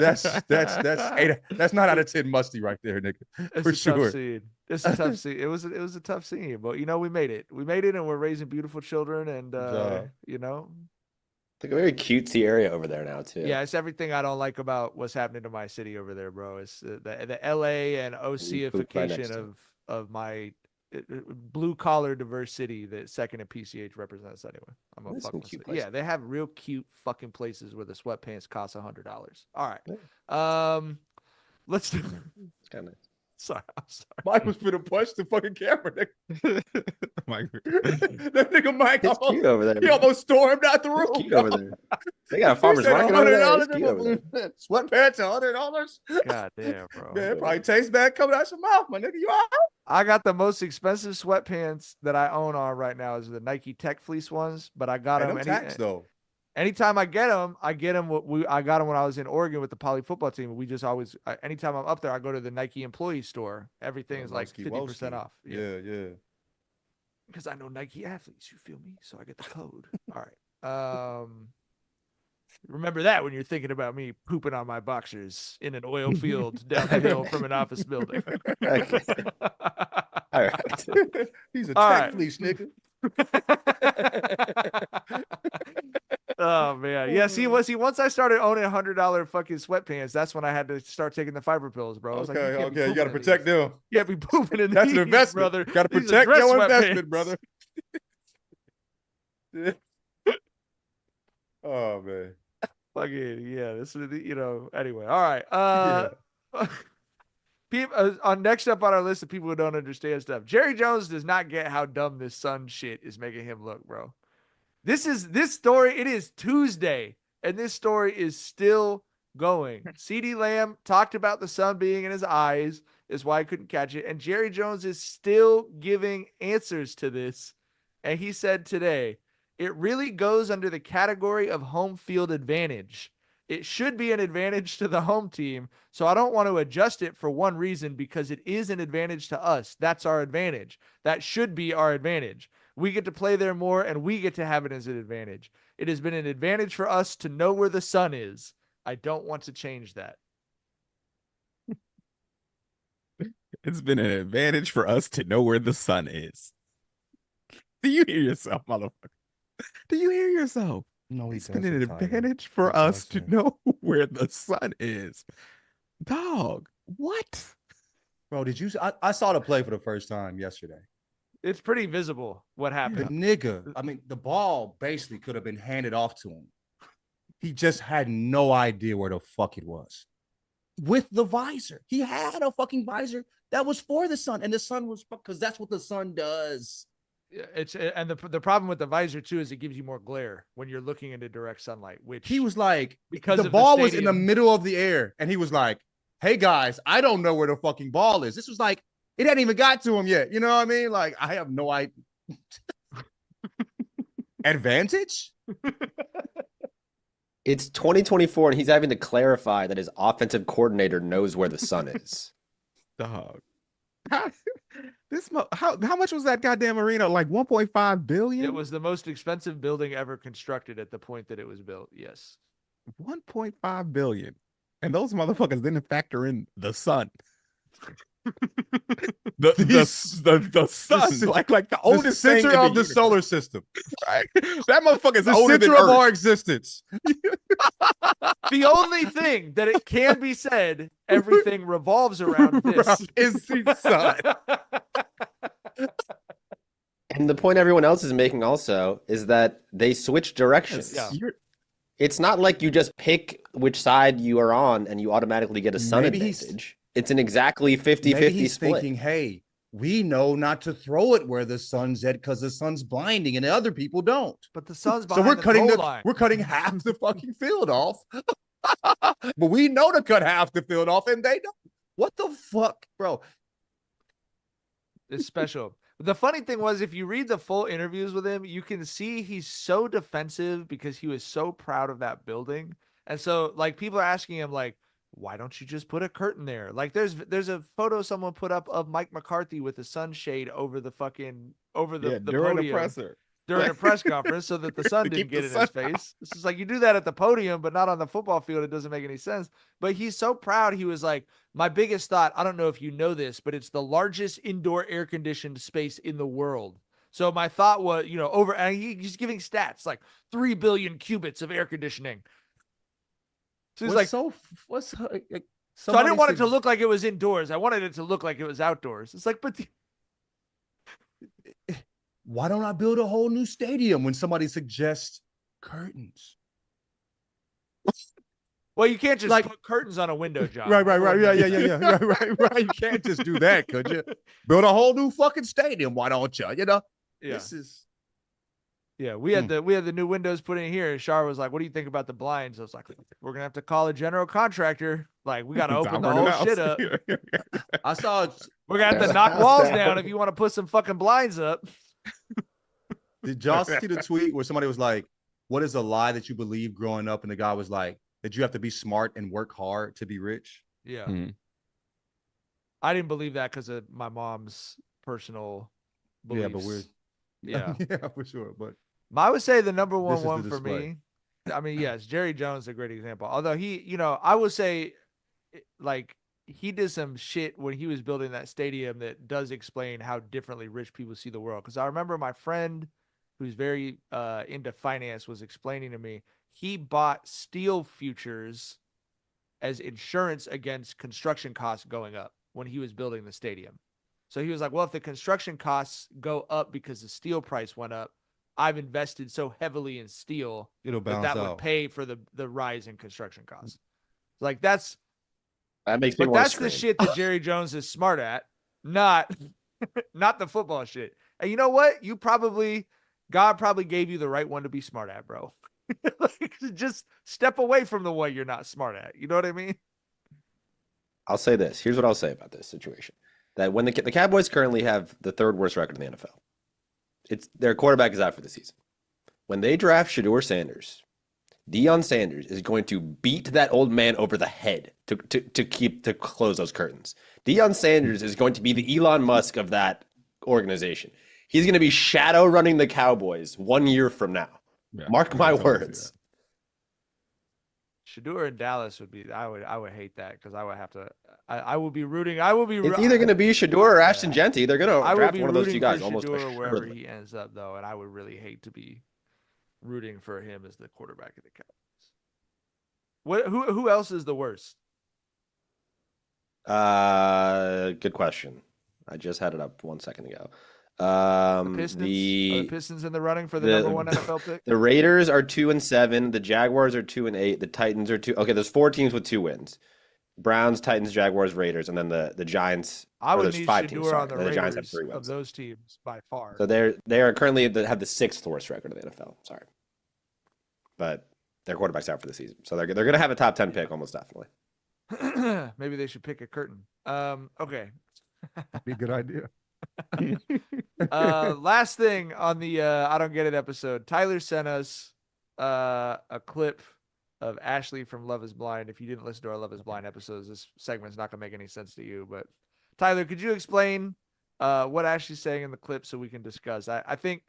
That's 9 out of 10 musty right there, nigga. For sure. It's a tough scene. It was a tough scene, but we made it. We made it, and we're raising beautiful children, and It's like a very cutesy area over there now too. Yeah, it's everything I don't like about what's happening to my city over there, bro. It's the LA and OC-ification of my blue collar diverse city that Second and PCH represents. Anyway, I'm gonna fucking yeah, they have real cute fucking places where the sweatpants cost $100. All right, let's do. It's kind of nice. Sorry, I'm sorry. Mike was finna punch the fucking camera. Mike. That nigga Mike It's cute over there. He almost stormed out the room. It's cute over there. They got a farmer's market over there. It's cute over there. Sweatpants, $100. God damn, bro. Man, it probably tastes bad coming out your mouth, my nigga. You all right? I got the most expensive sweatpants that I own on right now is the Nike Tech Fleece ones, but I got them though. Anytime I get them. I got them when I was in Oregon with the poly football team. We just always, anytime I'm up there, I go to the Nike employee store. Everything is like 50% off. Yeah. Because I know Nike athletes, you feel me? So I get the code. All right. Remember that when you're thinking about me pooping on my boxers in an oil field down the hill from an office building. All right. He's a Tech Fleece nigga. Oh man, yeah. See, once I started owning $100 fucking sweatpants, that's when I had to start taking the fiber pills, bro. I was okay, you got to protect them. You can't be pooping in That's these, an investment, brother. Got to protect your investment, brother. Oh man, fucking yeah. This is anyway. All right. People next up on our list of people who don't understand stuff. Jerry Jones does not get how dumb this Sun shit is making him look, bro. This story. It is Tuesday. and this story is still going. CeeDee Lamb talked about the sun being in his eyes, is why I couldn't catch it. And Jerry Jones is still giving answers to this. And he said today, it really goes under the category of home field advantage. It should be an advantage to the home team. So I don't want to adjust it for one reason, because it is an advantage to us. That's our advantage. That should be our advantage. We get to play there more, and we get to have it as an advantage. It has been an advantage for us to know where the sun is. I don't want to change that. It's been an advantage for us to know where the sun is. Do you hear yourself, motherfucker? Do you hear yourself? No, it's been an advantage for us to know where the sun is. Dog, what? Bro, did you? I saw the play for the first time yesterday. It's pretty visible what happened. The nigga, I mean, the ball basically could have been handed off to him. He just had no idea where the fuck it was. With the visor. He had a fucking visor that was for the sun, and the sun was, because that's what the sun does. And the problem with the visor too is it gives you more glare when you're looking into direct sunlight, which he was like, because the ball was in the middle of the air, and he was like, hey guys, I don't know where the fucking ball is. This was like, it hadn't even got to him yet. You know what I mean? Like, I have no idea. Advantage? It's 2024, and he's having to clarify that his offensive coordinator knows where the sun is. Dog. How much was that goddamn arena? Like 1.5 billion? It was the most expensive building ever constructed at the point that it was built. Yes. 1.5 billion. And those motherfuckers didn't factor in the sun. the sun, like the oldest the center thing of the solar system. Right? That motherfucker's the older center than of Earth. our existence. The only thing that it can be said, everything revolves around this, is the sun. And the point everyone else is making also is that they switch directions. Yeah. It's not like you just pick which side you are on and you automatically get a sun advantage. It's an exactly 50-50 split. Thinking, hey, we know not to throw it where the sun's at because the sun's blinding and the other people don't. But the sun's behind we're cutting half the fucking field off. But we know to cut half the field off, and they don't. What the fuck, bro? It's special. The funny thing was, if you read the full interviews with him, you can see he's so defensive because he was so proud of that building. And so, like, people are asking him, like, why don't you just put a curtain there? Like, there's a photo someone put up of Mike McCarthy with a sunshade over the fucking the during podium the presser. during a press conference so that the sun didn't get in his face. This is like, you do that at the podium, but not on the football field. It doesn't make any sense. But he's so proud. He was like, my biggest thought, I don't know if you know this, but it's the largest indoor air conditioned space in the world. So my thought was, and he's giving stats like 3 billion cubits of air conditioning. So he's like, so I didn't want it to look like it was indoors. I wanted it to look like it was outdoors. It's like, but why don't I build a whole new stadium when somebody suggests curtains? Well, you can't just put curtains on a window, John. Right. Yeah. Right. You can't just do that, could you? Build a whole new fucking stadium. Why don't you? Yeah. This is. Yeah, we had the new windows put in here, and Shar was like, "What do you think about the blinds?" I was like, "We're gonna have to call a general contractor. Like, we got to open the whole shit up. I saw. We're gonna have to knock walls down if you want to put some fucking blinds up." Did y'all see the tweet where somebody was like, "What is a lie that you believe growing up?" And the guy was like, "That you have to be smart and work hard to be rich." Yeah, I didn't believe that because of my mom's personal beliefs. Yeah, but yeah, for sure. But I would say the number one for me. I mean, yes, Jerry Jones is a great example. Although he, I would say, like, he did some shit when he was building that stadium that does explain how differently rich people see the world. Because I remember my friend, who's very into finance, was explaining to me he bought steel futures as insurance against construction costs going up when he was building the stadium. So he was like, well, if the construction costs go up because the steel price went up, I've invested so heavily in steel that would pay for the rise in construction costs. Like that makes me want to scream. The shit that Jerry Jones is smart at, not the football shit. And you know what? God probably gave you the right one to be smart at, bro. Like, just step away from the one you're not smart at. You know what I mean? I'll say this. Here's what I'll say about this situation: that when the Cowboys currently have the third worst record in the NFL, their quarterback is out for the season. When they draft Shedeur Sanders, Deion Sanders is going to beat that old man over the head to close those curtains. Deion Sanders is going to be the Elon Musk of that organization. He's going to be shadow running the Cowboys 1 year from now. Yeah, mark my words. Shedeur in Dallas would be. I would hate that because I would have to. I will be rooting. It's either going to be Shedeur or Ashton Genty. They're going to draft one of those two guys almost wherever he ends up, though, and I would really hate to be rooting for him as the quarterback of the Cowboys. Who else is the worst? Good question. I just had it up 1 second ago. The Pistons? Are the Pistons in the running for the number one NFL pick? The Raiders are 2-7. The Jaguars are 2-8. The Titans are 2. Okay, there's 4 teams with 2 wins. Browns, Titans, Jaguars, Raiders, and then the Giants. I would need 5 Shedeur teams. on the Raiders, Giants have 3 wins of those teams by far. So they are currently have the 6th worst record of the NFL. Sorry, but their quarterback's out for the season, so they're going to have a top 10 pick almost definitely. Maybe they should pick a curtain. Okay, be a good idea. Last thing on the I don't get it episode. Tyler sent us a clip of Ashley from Love is Blind. If you didn't listen to our Love is Blind episodes, this segment's not gonna make any sense to you. But Tyler, could you explain what Ashley's saying in the clip so we can discuss? I think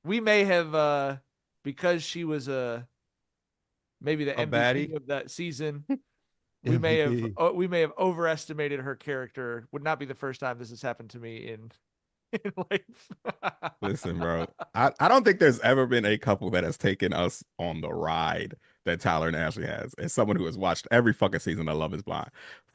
we may have because she was maybe the MVP baddie of that season. We may have overestimated her character. Would not be the first time this has happened to me in life. Listen, bro, I don't think there's ever been a couple that has taken us on the ride that Tyler and Ashley has. As someone who has watched every fucking season of Love is Blind.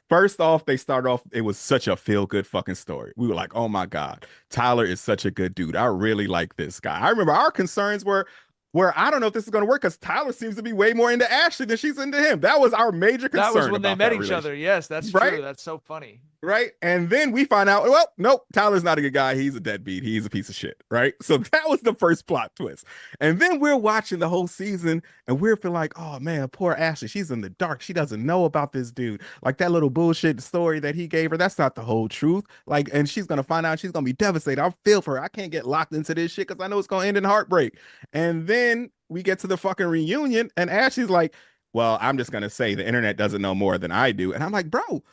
First off, they started off, it was such a feel-good fucking story. We were like, oh my God, Tyler is such a good dude. I really like this guy. I remember our concerns were, where I don't know if this is going to work because Tyler seems to be way more into Ashley than she's into him. That was our major concern. That was when they met each other. Yes, that's true. That's so funny. Right. And then we find out, well, nope, Tyler's not a good guy. He's a deadbeat. He's a piece of shit. Right. So that was the first plot twist. And then we're watching the whole season and we're feeling like, oh man, poor Ashley. She's in the dark. She doesn't know about this dude. Like that little bullshit story that he gave her. That's not the whole truth. Like, and she's going to find out she's going to be devastated. I feel for her. I can't get locked into this shit because I know it's going to end in heartbreak. And then we get to the fucking reunion and Ashley's like, well, I'm just going to say the internet doesn't know more than I do. And I'm like, bro,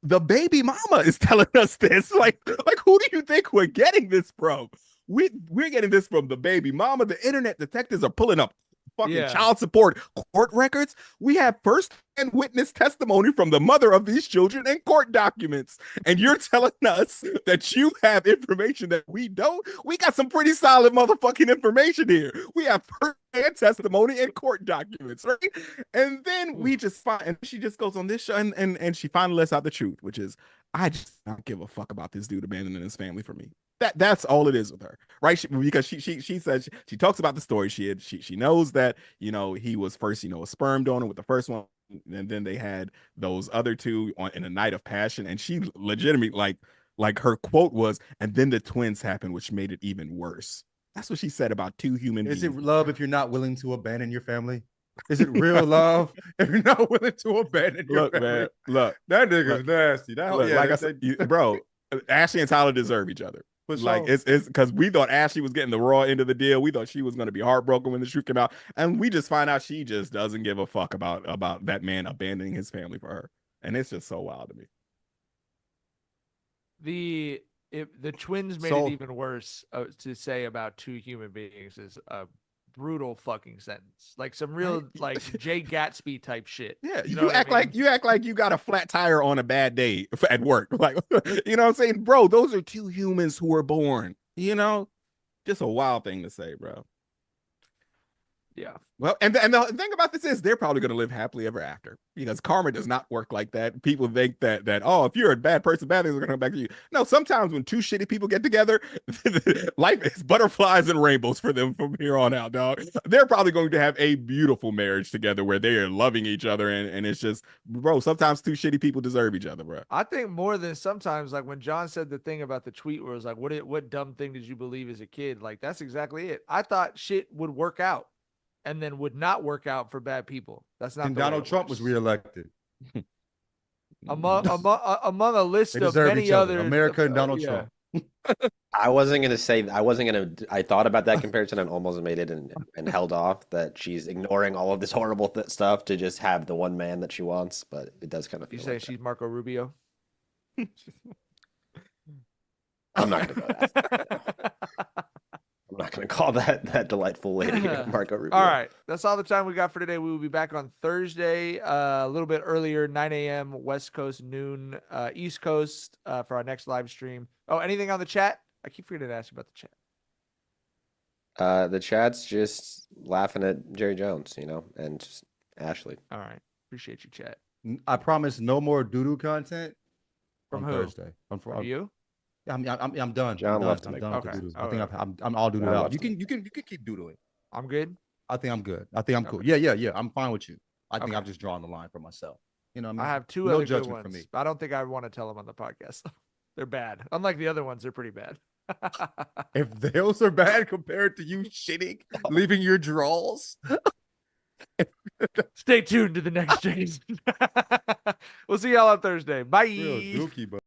the baby mama is telling us this. Like who do you think we're getting this from? We're getting this from the baby mama. The internet detectives are pulling up fucking child support court records. We have first-hand witness testimony from the mother of these children and court documents. And you're telling us that you have information that we don't? We got some pretty solid motherfucking information here. We have first-hand testimony and court documents, right? And then we just find, and she just goes on this show and she finally lets out the truth, which is, I just don't give a fuck about this dude abandoning his family for me. That's all it is with her, right? Because she says she talks about the story she knows that, you know, he was first, you know, a sperm donor with the first one, and then they had those other two in a night of passion, and she legitimately like her quote was, and then the twins happened, which made it even worse. That's what she said about two human beings. Is it love if you're not willing to abandon your family? Is it real love if you're not willing to abandon your family? Man, look, that nigga's nasty. Like I said, bro, Ashley and Tyler deserve each other. Like it's because we thought Ashley was getting the raw end of the deal. We thought she was going to be heartbroken when the truth came out, and we just find out she just doesn't give a fuck about that man abandoning his family for her, and it's just so wild to me. The twins made it even worse to say about two human beings is a brutal fucking sentence, like some real like Jay Gatsby type shit. Yeah, you act like you got a flat tire on a bad day at work, like you know what I'm saying, bro. Those are two humans who were born. You know, just a wild thing to say, bro. Yeah. Well, and the thing about this is they're probably going to live happily ever after, because karma does not work like that. People think that oh, if you're a bad person, bad things are going to come back to you. No, sometimes when two shitty people get together, life is butterflies and rainbows for them from here on out, dog. They're probably going to have a beautiful marriage together where they are loving each other, and it's just, bro, sometimes two shitty people deserve each other, bro. I think more than sometimes, like when John said the thing about the tweet where it was like, what dumb thing did you believe as a kid? Like, that's exactly it. I thought shit would work out. and then would not work out for bad people. That's not And the way Donald it Trump works. was reelected. among a list They of deserve many each other. others. America and Donald yeah. Trump. I thought about that comparison and almost made it and held off that she's ignoring all of this horrible stuff to just have the one man that she wants, but it does kind of You feel saying like she's Marco Rubio? I'm not gonna go that. I'm not gonna call that delightful lady Marco Rubio. All right. That's all the time we got for today. We will be back on Thursday, a little bit earlier, 9 a.m. West Coast, noon East Coast for our next live stream. Oh, anything on the chat? I keep forgetting to ask you about the chat. The chat's just laughing at Jerry Jones, and just Ashley. All right. Appreciate you, chat. I promise no more doo-doo content From on who? Thursday. From you? Yeah, I'm done. John I'm done. left to I'm make done with the Okay. doo-doo. All I think right. I'm all doodled John out. left You to can keep doodling. I'm good. I think I'm good. I think I'm cool. Okay. Yeah. I'm fine with you. I think Okay. I've just drawn the line for myself. You know what I I mean? have two No other good judgment ones. from me. But I don't think I want to tell them on the podcast. They're bad. Unlike the other ones, they're pretty bad. If those are bad compared to you shitting, leaving your draws. Stay tuned to the next Jason. We'll see y'all on Thursday. Bye. Real dookie, but